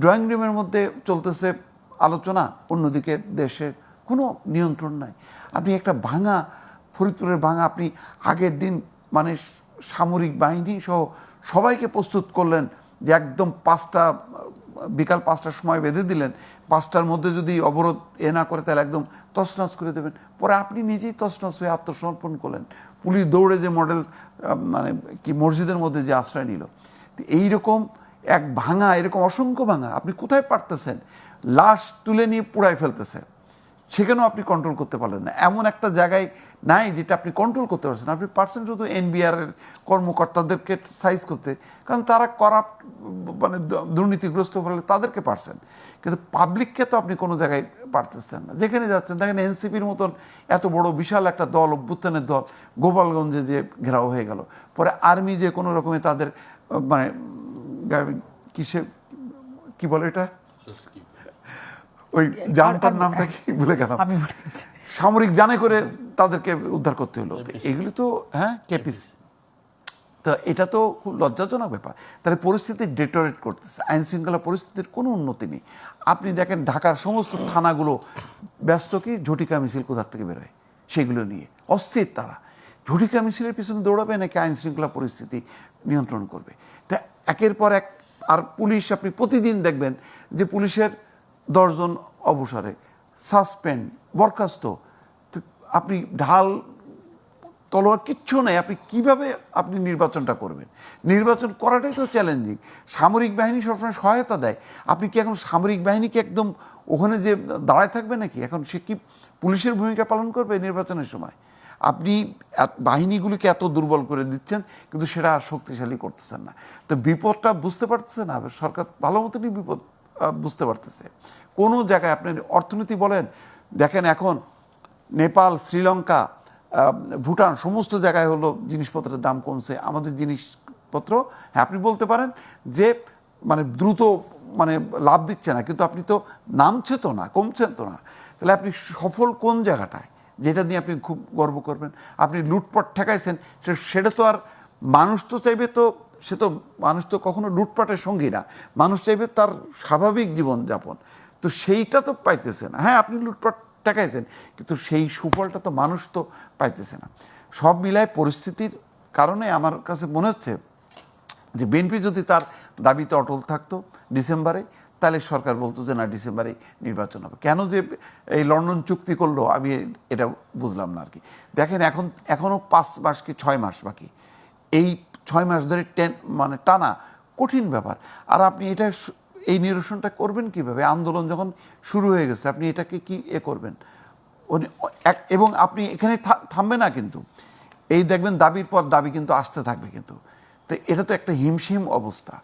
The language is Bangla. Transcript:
ড্রয়িং রুমের মধ্যে চলতেছে আলোচনা, অন্যদিকে দেশের কোনো নিয়ন্ত্রণ নাই। আপনি একটা ভাঙা ফরিদপুরের ভাঙা, আপনি আগের দিন মানে সামরিক বাহিনী সহ সবাইকে প্রস্তুত করলেন যে একদম বিকাল 5টার সময় বেঁধে দিলেন, 5টার মধ্যে যদি অবরোধ না করে তাহলে একদম তছনছ করে দেবেন। পরে আপনি নিজেই তছনছ হয়ে আত্মসমর্পণ করলেন। পুলিশ দৌড়ে যে মডেল মানে কি মসজিদের মধ্যে যে আশ্রয় নিল। এইরকম এক ভাঙা, এরকম অসংখ্য ভাঙা, আপনি কোথায় পারতেছেন? লাশ তুলে নিয়ে পুড়ায় ফেলতেছে, সেখানেও আপনি কন্ট্রোল করতে পারলেন না। এমন একটা জায়গায় নাই যেটা আপনি কন্ট্রোল করতে পারছেন। আপনি পারছেন শুধু এনবিআরের কর্মকর্তাদেরকে সাইজ করতে, কারণ তারা করাপ্ট মানে দুর্নীতিগ্রস্ত হলে তাদেরকে পারছেন, কিন্তু পাবলিককে তো আপনি কোনো জায়গায় পারতেছেন না। যেখানে যাচ্ছেন দেখেন এনসিপির মতন এত বড় বিশাল একটা দল, অভ্যুত্থানের দল, গোপালগঞ্জে যে ঘেরাও হয়ে গেল। পরে আর্মি যে কোনো রকমে তাদের মানে কিসে কি বলে এটা, ওই জানটার নামটা কি ভুলে গেলাম, সামরিক জানে করে তাদেরকে উদ্ধার করতে হলো। এগুলি তো কেপিসি। তো এটা তো খুব লজ্জাজনক ব্যাপার। তাহলে পরিস্থিতি ডেটোরেট করতেছে, আইন শৃঙ্খলা পরিস্থিতির কোনো উন্নতি নেই। আপনি দেখেন ঢাকার সমস্ত থানাগুলো ব্যস্ত কি ঝটিকা মিছিল কোথার থেকে বেরোয় সেগুলো নিয়ে অস্থির তারা। ঝটিকা মিছিলের পিছনে দৌড়াবে নাকি আইন শৃঙ্খলা পরিস্থিতি নিয়ন্ত্রণ করবে? তা একের পর এক। আর পুলিশ আপনি প্রতিদিন দেখবেন যে পুলিশের 10 জন অবসরে, সাসপেন্ড, বরখাস্ত। আপনি ঢাল তলোয়ার কিচ্ছু নেই, আপনি কিভাবে আপনি নির্বাচনটা করবেন? নির্বাচন করাটাই তো চ্যালেঞ্জিং। সামরিক বাহিনী সবসময় সহায়তা দেয়। আপনি কি এখন সামরিক বাহিনীকে একদম ওখানে যে দাঁড়ায় থাকবে নাকি? এখন সে কি পুলিশের ভূমিকা পালন করবে নির্বাচনের সময়? আপনি বাহিনীগুলিকে এত দুর্বল করে দিচ্ছেন, কিন্তু সেটা আর শক্তিশালী করতেছেন না। তো বিপদটা বুঝতে পারতেছে না সরকার, ভালো মতনই বিপদ বুঝতে পারতেছে। কোনো জায়গায় আপনি অর্থনীতি বলেন, দেখেন এখন নেপাল, শ্রীলঙ্কা, ভুটান সমস্ত জায়গায় হলো জিনিসপত্রের দাম কমছে। আমাদের জিনিসপত্র আপনি বলতে পারেন যে মানে দ্রুত মানে লাভ দিচ্ছে না, কিন্তু আপনি তো নামছে তো না, কমছেন তো না। তাহলে আপনি সফল কোন জায়গাটায় যেটা নিয়ে আপনি খুব গর্ব করবেন? আপনি লুটপাট ঠেকাইছেন, সেটা তো আর মানুষ তো চাইবে, তো সে তো মানুষ তো কখনো লুটপাটের সঙ্গী না। মানুষ চাইবে তার স্বাভাবিক জীবনযাপন, তো সেইটা তো পাইতেছে না। আপনি লুটপাট ঠেকাইছেন, কিন্তু সেই সুফলটা তো মানুষ তো পাইতেছে না। সব মিলায় পরিস্থিতির কারণে আমার কাছে মনে হচ্ছে যে বিএনপি যদি তার দাবিতে অটল থাকতো ডিসেম্বরে, তাহলে সরকার বলতো যে না, ডিসেম্বরে নির্বাচন হবে। কেন যে এই লন্ডন চুক্তি করলো আমি এটা বুঝলাম না আর কি। দেখেন এখনও 5 মাস কি 6 মাস বাকি। এই 6 মাস ধরে মানে টানা কঠিন ব্যাপার। আর আপনি এই নিরসনটা করবেন কিভাবে? আন্দোলন যখন শুরু হয়ে গেছে, আপনি এটাকে কি করবেন? এবং আপনি এখানে থামবে না, কিন্তু এই দেখবেন দাবির পর দাবি কিন্তু আসতে থাকবে, কিন্তু তো এটা তো একটা হিমশিম অবস্থা।